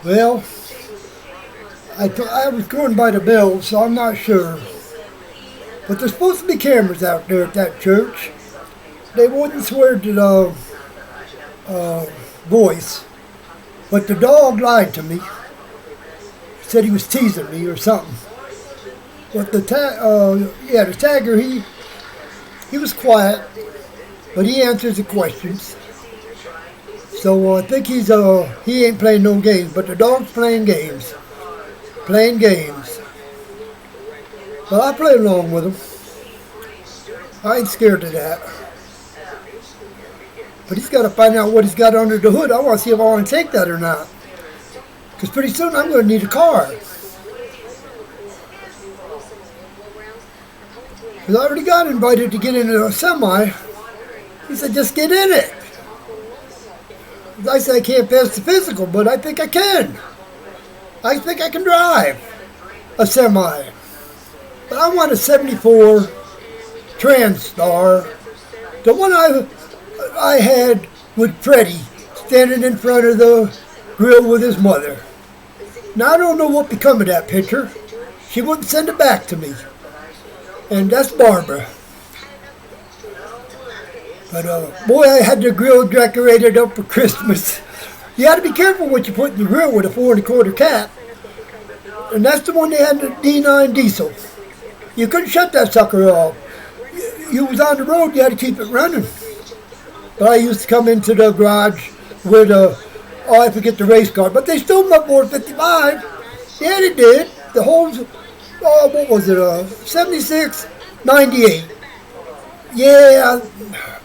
Well, I was going by the bill, so I'm not sure. But there's supposed to be cameras out there at that church. They wouldn't swear to the voice, but the dog lied to me. Said he was teasing me or something. But the tagger, he was quiet, but he answers the questions. So I think he ain't playing no games, but the dog's playing games. But I play along with him. I ain't scared of that. But he's got to find out what he's got under the hood. I want to see if I want to take that or not. Because pretty soon I'm going to need a car. Because I already got invited to get into a semi. He said, just get in it. I said, I can't pass the physical, but I think I can. I think I can drive a semi. But I want a 74 TransStar. The one I had with Freddie standing in front of the grill with his mother. Now I don't know what become of that picture. She wouldn't send it back to me. And that's Barbara. But boy, I had the grill decorated up for Christmas. You had to be careful what you put in the grill with a 4 1/4 cap. And that's the one they had in the D9 diesel. You couldn't shut that sucker off. You was on the road, you had to keep it running. But I used to come into the garage with I forget the race car, but they stole my 455. Yeah, they did. The whole, what was it, 76, 98. Yeah,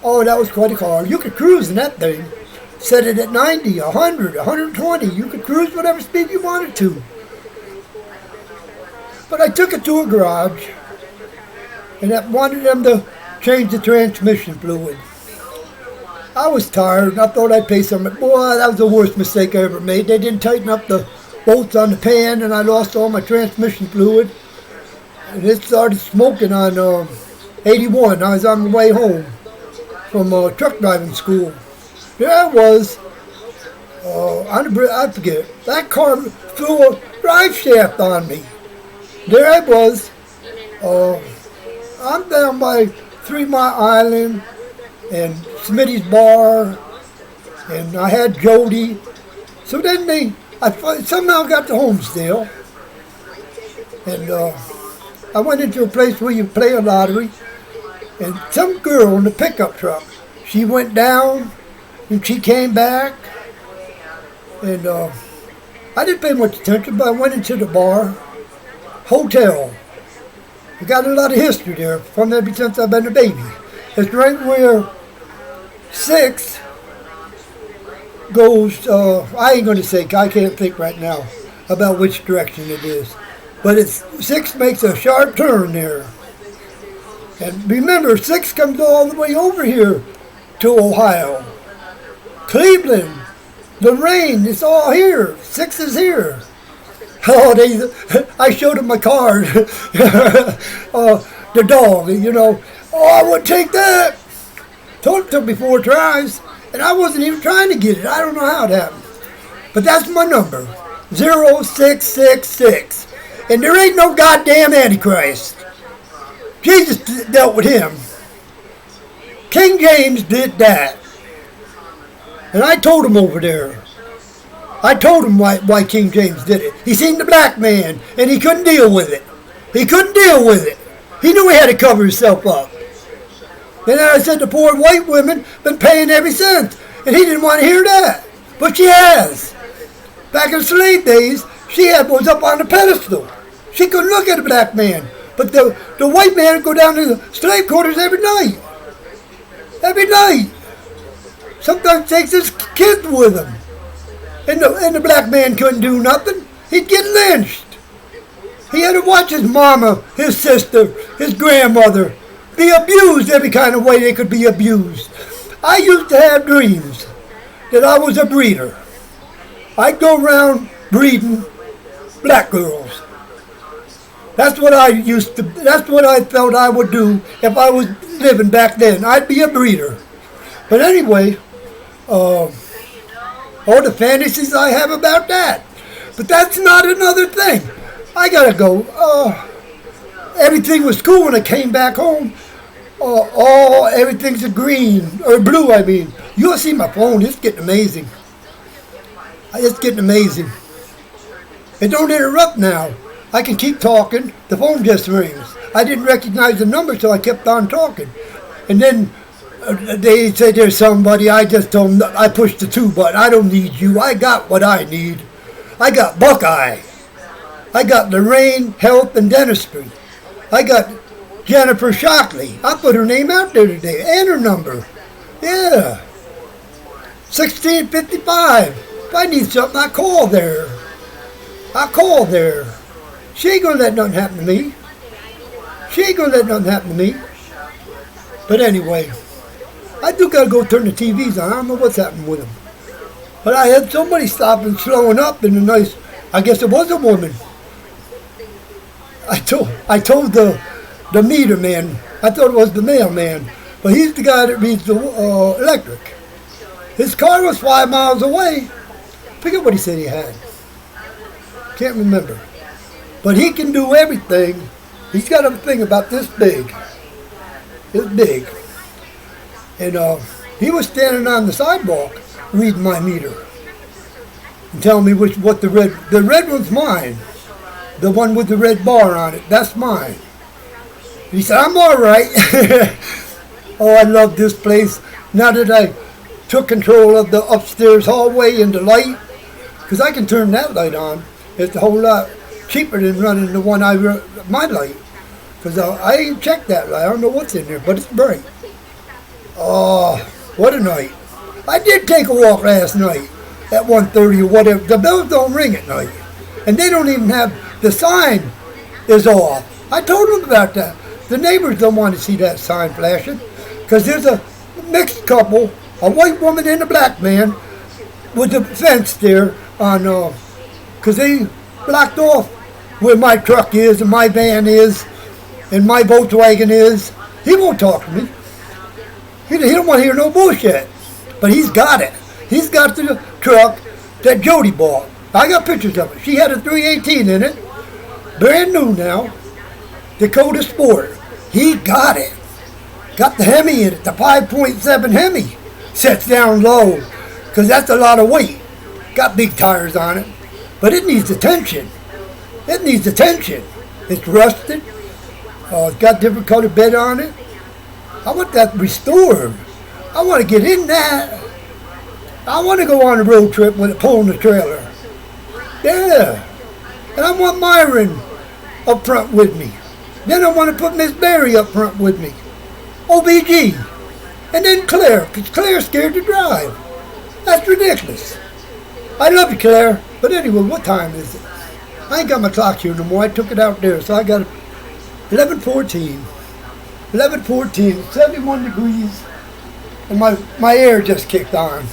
that was quite a car. You could cruise in that thing. Set it at 90, 100, 120. You could cruise whatever speed you wanted to. But I took it to a garage, and I wanted them to change the transmission fluid. I was tired, and I thought I'd pay something. Boy, that was the worst mistake I ever made. They didn't tighten up the bolts on the pan, and I lost all my transmission fluid. And it started smoking on 81. I was on the way home from truck driving school. There I was, I forget, that car threw a drive shaft on me. There I was, I'm down by 3 Mile Island and Smitty's Bar, and I had Jody. So then I somehow got to Homestead, and I went into a place where you play a lottery, and some girl in the pickup truck, she went down, and she came back, and I didn't pay much attention, but I went into the bar, hotel. I got a lot of history there from ever since I've been a baby. It's right where 6 goes, I ain't going to say, I can't think right now about which direction it is. But 6 makes a sharp turn there. And remember, 6 comes all the way over here to Ohio. Cleveland, Lorraine, it's all here. 6 is here. Oh, I showed him my card. The dog, I would take that. Told it took me 4 tries, and I wasn't even trying to get it. I don't know how it happened. But that's my number, 0666. And there ain't no goddamn Antichrist. Jesus dealt with him. King James did that. And I told him over there. I told him why King James did it. He seen the black man, and he couldn't deal with it. He couldn't deal with it. He knew he had to cover himself up. And then I said the poor white women been paying every cent, and he didn't want to hear that. But she has. Back in slave days, she was up on the pedestal. She couldn't look at a black man. But the white man would go down to the slave quarters every night. Every night. Sometimes takes his kids with him. And the black man couldn't do nothing. He'd get lynched. He had to watch his mama, his sister, his grandmother be abused every kind of way they could be abused. I used to have dreams that I was a breeder. I'd go around breeding black girls. That's what I felt I would do if I was living back then. I'd be a breeder. But anyway, all the fantasies I have about that. But that's not another thing. I gotta go. Everything was cool when I came back home. Everything's a green, or blue, I mean. You'll see my phone, it's getting amazing. It's getting amazing. It don't interrupt now. I can keep talking, the phone just rings. I didn't recognize the number, so I kept on talking. And then they said there's somebody, I just told them, I pushed the 2 button. I don't need you, I got what I need. I got Buckeye. I got Lorraine Health and Dentistry. I got Jennifer Shockley. I put her name out there today and her number. Yeah. 1655. If I need something, I call there. She ain't gonna let nothing happen to me. But anyway, I do gotta go turn the TVs on. I don't know what's happening with them. But I had somebody stopping, slowing up in a nice, I guess it was a woman. I told the meter man, I thought it was the mailman, but he's the guy that reads the electric. His car was 5 miles away. Forget what he said he had. Can't remember. But he can do everything. He's got a thing about this big. It's big. And he was standing on the sidewalk reading my meter and telling me what the red one's mine. The one with the red bar on it, that's mine. He said, I'm all right. Oh, I love this place. Now that I took control of the upstairs hallway and the light, because I can turn that light on. It's a whole lot cheaper than running the one my light. Because I ain't checked that light. I don't know what's in there, but it's bright. Oh, what a night. I did take a walk last night at 1:30 or whatever. The bells don't ring at night. And they don't even have, the sign is off. I told them about that. The neighbors don't want to see that sign flashing. Because there's a mixed couple, a white woman and a black man, with the fence there on, because they blocked off where my truck is and my van is and my Volkswagen is. He won't talk to me. He don't want to hear no bullshit. But he's got it. He's got the truck that Jody bought. I got pictures of it. She had a 318 in it. Brand new now. Dakota Sport. He got it. Got the Hemi in it. The 5.7 Hemi. Sets down low. Because that's a lot of weight. Got big tires on it. But it needs attention. It's rusted. It's got different colored bed on it. I want that restored. I want to get in that. I want to go on a road trip with it pulling the trailer. Yeah. And I want Myron up front with me. Then I want to put Miss Barry up front with me. OBG. And then Claire, because Claire's scared to drive. That's ridiculous. I love you, Claire. But anyway, what time is it? I ain't got my clock here no more. I took it out there, so I got 11:14. 11:14, 71 degrees, and my air just kicked on.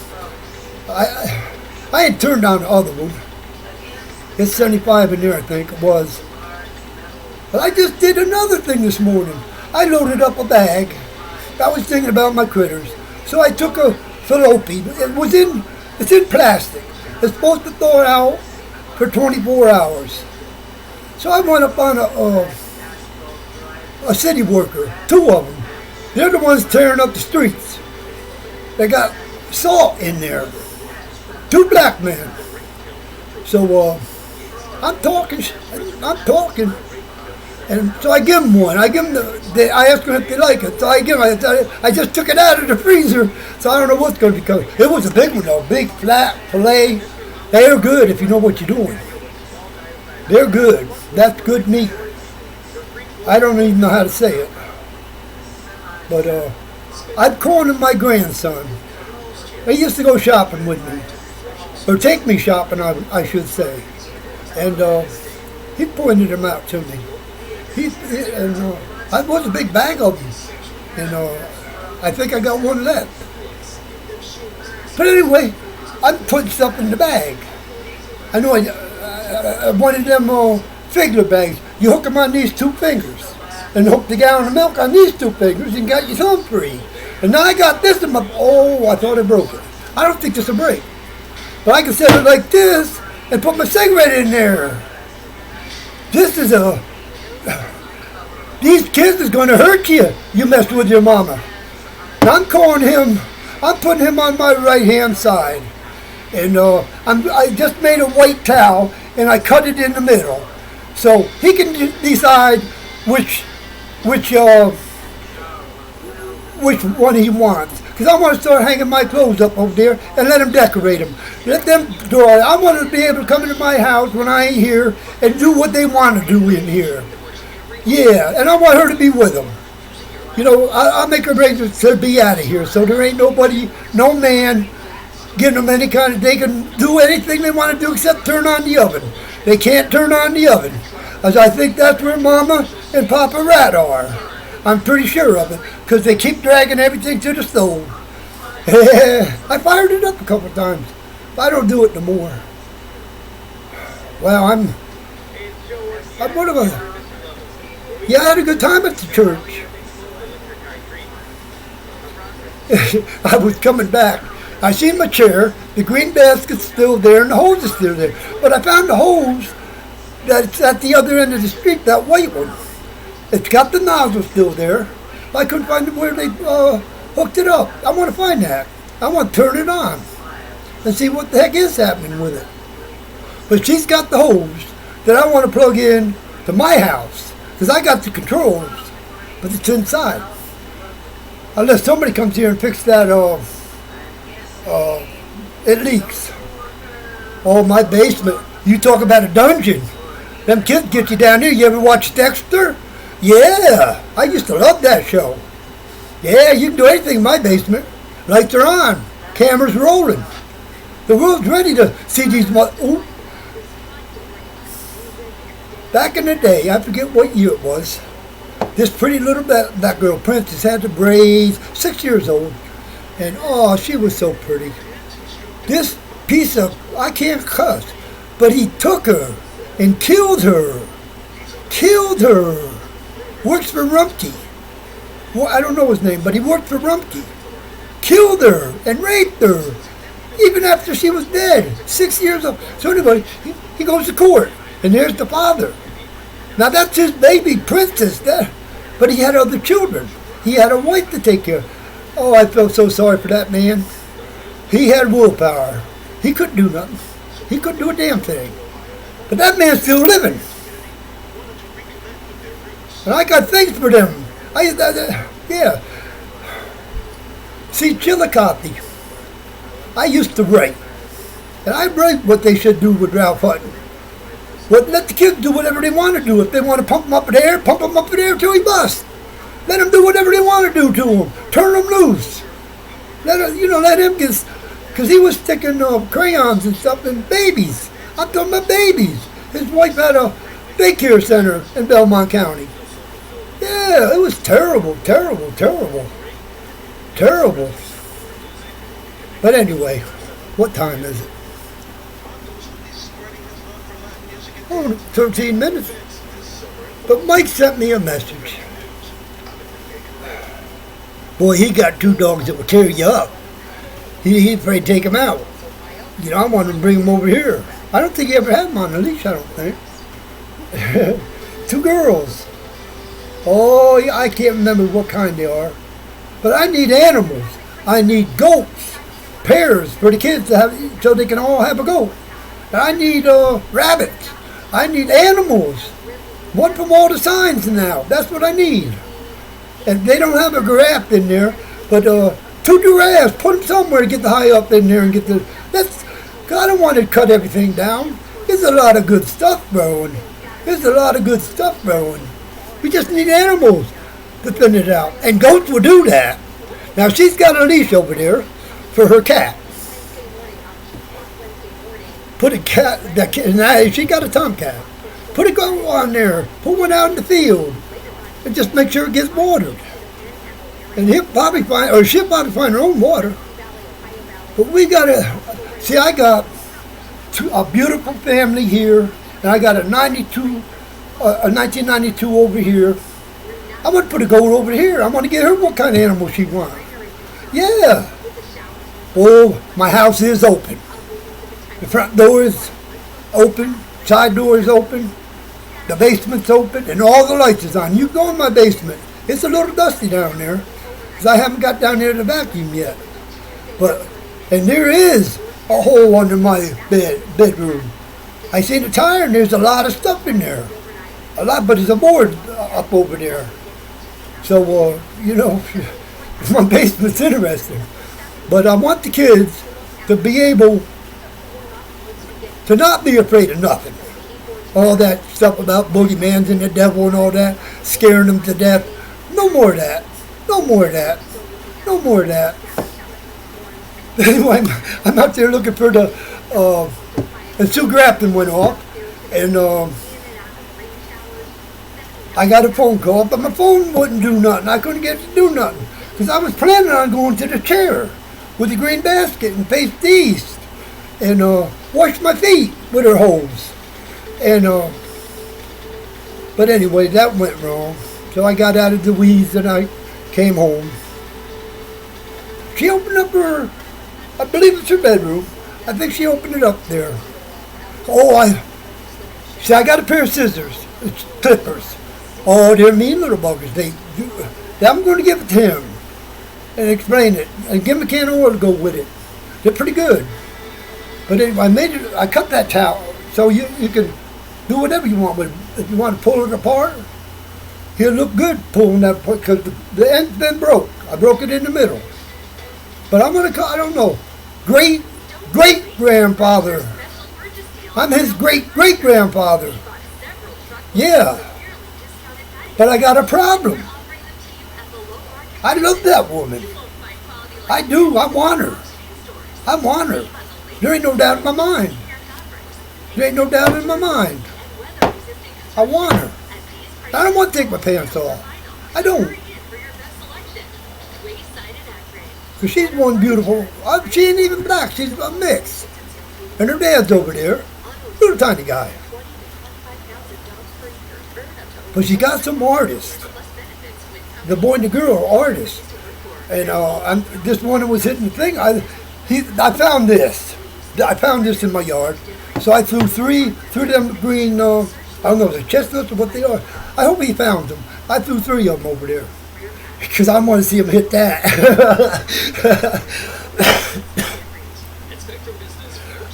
I had turned on the other one. It's 75 in there, I think it was. But I just did another thing this morning. I loaded up a bag. I was thinking about my critters. So I took a fallopian. It's in plastic. It's supposed to thaw out for 24 hours. So I went up on a city worker, 2 of them. They're the ones tearing up the streets. They got salt in there. 2 black men. So I'm talking, and so I give them one. I give them I ask them if they like it. So I just took it out of the freezer, so I don't know what's going to be coming. It was a big one though, big flat fillet. They're good if you know what you're doing. They're good. That's good meat. I don't even know how to say it. But I'm calling him my grandson. He used to go shopping with me. Or take me shopping, I should say. And he pointed them out to me. I bought a big bag of them. And I think I got one left. But anyway, I'm putting stuff in the bag. I know one of them figure bags. You hook them on these 2 fingers. And hook the gallon of milk on these 2 fingers and got your thumb free. And now I got this in my, I thought I broke it. I don't think this will break. But I can set it like this and put my cigarette in there. This is a... These kids is going to hurt you. You messed with your mama. And I'm calling him, I'm putting him on my right-hand side. And I just made a white towel, and I cut it in the middle. So he can decide which one he wants. Because I want to start hanging my clothes up over there and let him decorate them. Let them draw it. I want to be able to come into my house when I ain't here and do what they want to do in here. Yeah, and I want her to be with them. You know, I'll make arrangements to be out of here so there ain't nobody, no man, giving them any kind of, they can do anything they want to do except turn on the oven. They can't turn on the oven. As I think that's where Mama and Papa Rat are. I'm pretty sure of it, because they keep dragging everything to the stove. I fired it up a couple of times. But I don't do it no more. Well, I'm one of a... Yeah, I had a good time at the church. I was coming back. I seen my chair, the green basket's still there, and the hose is still there. But I found the hose that's at the other end of the street, that white one. It's got the nozzle still there. I couldn't find where they hooked it up. I want to find that. I want to turn it on and see what the heck is happening with it. But she's got the hose that I want to plug in to my house, because I got the controls, but it's inside. Unless somebody comes here and fixes that, it leaks. Oh, my basement. You talk about a dungeon. Them kids get you down here. You ever watch Dexter? Yeah, I used to love that show. Yeah, you can do anything in my basement. Lights are on. Cameras rolling. The world's ready to see these... Ooh. Back in the day, I forget what year it was, this pretty little that girl, Princess, had the braids, 6 years old. And, oh, she was so pretty. This piece of... I can't cuss. But he took her and killed her. Killed her. Works for Rumpke. Well, I don't know his name, but he worked for Rumpke. Killed her and raped her, even after she was dead. 6 years old. So anyway, he goes to court, and there's the father. Now that's his baby, Princess. But he had other children. He had a wife to take care of. Oh, I felt so sorry for that man. He had willpower. He couldn't do nothing. He couldn't do a damn thing. But that man's still living. And I got things for them. Yeah. See, Chillicothe, I used to write. And I write what they should do with Ralph Hutton. But let the kids do whatever they want to do. If they want to pump them up in the air, pump them up in the air till he busts. Let them do whatever they want to do to him. Turn them loose. Let him get... Because he was sticking crayons and stuff in babies. I'm talking about babies. His wife had a daycare center in Belmont County. Yeah, it was terrible, terrible, terrible. Terrible. But anyway, what time is it? Oh, 13 minutes. But Mike sent me a message. Boy, he got 2 dogs that will tear you up. He's afraid to take them out. You know, I wanted to bring them over here. I don't think he ever had them on the leash, I don't think. 2 girls. Oh, yeah, I can't remember what kind they are. But I need animals. I need goats, pairs for the kids to have, so they can all have a goat. I need rabbits. I need animals. One from all the signs now. That's what I need. And they don't have a giraffe in there, but 2 giraffes. Put them somewhere to get the high up in there and get the... I don't want to cut everything down. There's a lot of good stuff growing. There's a lot of good stuff growing. We just need animals to thin it out. And goats will do that. Now, she's got a leash over there for her cat. Put a cat, now she got a tomcat. Put a goat on there. Put one out in the field. And just make sure it gets watered. And she'll probably find her own water. But we got to, see, I got a beautiful family here. And I got a 1992 over here. I want to put a goat over here. I want to get her what kind of animal she wants. Yeah. Oh, my house is open. The front door is open, side door is open, the basement's open, and all the lights is on. You go in my basement. It's a little dusty down there, because I haven't got down there to vacuum yet. And there is a hole under my bedroom. I seen a tire, and there's a lot of stuff in there. A lot, but there's a board up over there. So, my basement's interesting. But I want the kids to be able to not be afraid of nothing. All that stuff about boogeymans and the devil and all that, scaring them to death. No more of that. No more of that. No more of that. Anyway, I'm out there looking for the, and Sue Grafton went off, and I got a phone call, but my phone wouldn't do nothing. I couldn't get it to do nothing, because I was planning on going to the chair with the green basket and face east, and wash my feet with her hose. And, but anyway, that went wrong. So I got out of the weeds and I came home. She opened up her, I believe it's her bedroom. I think she opened it up there. I got a pair of scissors, it's clippers. Oh, they're mean little buggers. I'm going to give it to him and explain it. And give him a can of oil to go with it. They're pretty good. But anyway, I cut that towel so you can do whatever you want with it. If you want to pull it apart, he'll look good pulling that apart, because the end's been broke. I broke it in the middle. But I'm going to call, I don't know, great-great-grandfather. I'm his great-great-grandfather. Yeah. But I got a problem. I love that woman. I do. I want her. I want her. There ain't no doubt in my mind. There ain't no doubt in my mind. I want her. I don't want to take my pants off. I don't. Because she's one beautiful. She ain't even black. She's a mix. And her dad's over there. Little tiny guy. But she got some artists. The boy and the girl are artists. And this one that was hitting the thing, I found this. I found this in my yard. So I threw three of them green, I don't know, the chestnuts or what they are. I hope he found them. I threw 3 of them over there. Because I want to see him hit that.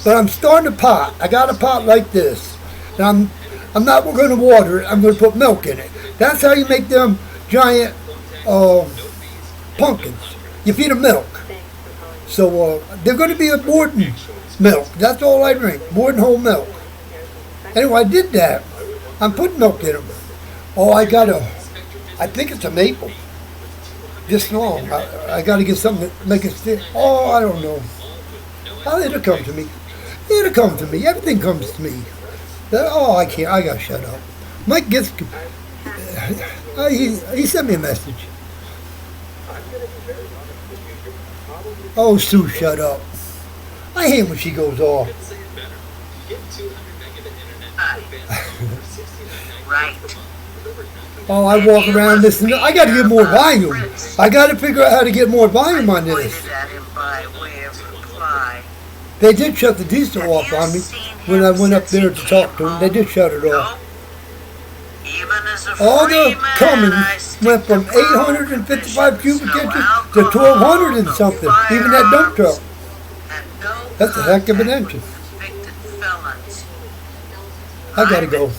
But I'm starting a pot. I got a pot like this. And I'm not going to water it. I'm going to put milk in it. That's how you make them giant pumpkins. You feed them milk. So they're going to be a Borden milk. That's all I drink. Borden whole milk. Anyway, I did that. I'm putting milk in them. Oh, I think it's a maple. This long. I got to get something to make it stick. Oh, I don't know. It'll come to me. It'll come to me. Everything comes to me. I can't. I got to shut up. Mike gets... he sent me a message. Oh, Sue, shut up. I hate when she goes off. Right. Oh, I walk around listening. I got to get more volume. I got to figure out how to get more volume on this. They did shut the diesel off on me when I went up there to talk to them. They did shut it off. All the Cummins went from 855 cubic inches to 1,200 and something. Even that dump truck. That's a heck of an engine. I gotta go.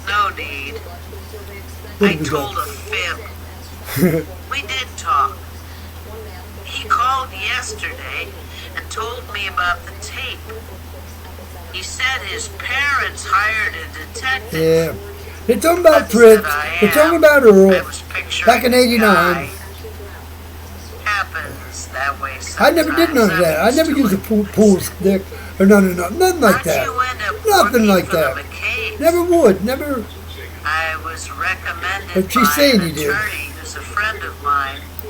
No need. I told a fib. We did talk. He called yesterday and told me about the tape. He said his parents hired a detective. Yeah. They're talking about Fritz. They're talking about Earl. Back in '89. Happens that way sometimes. I never did none of that. I never used a pool stick or nothing like that. Nothing like that. Never would. Never. I was recommended but she's by saying an he did. attorney who's a friend of mine.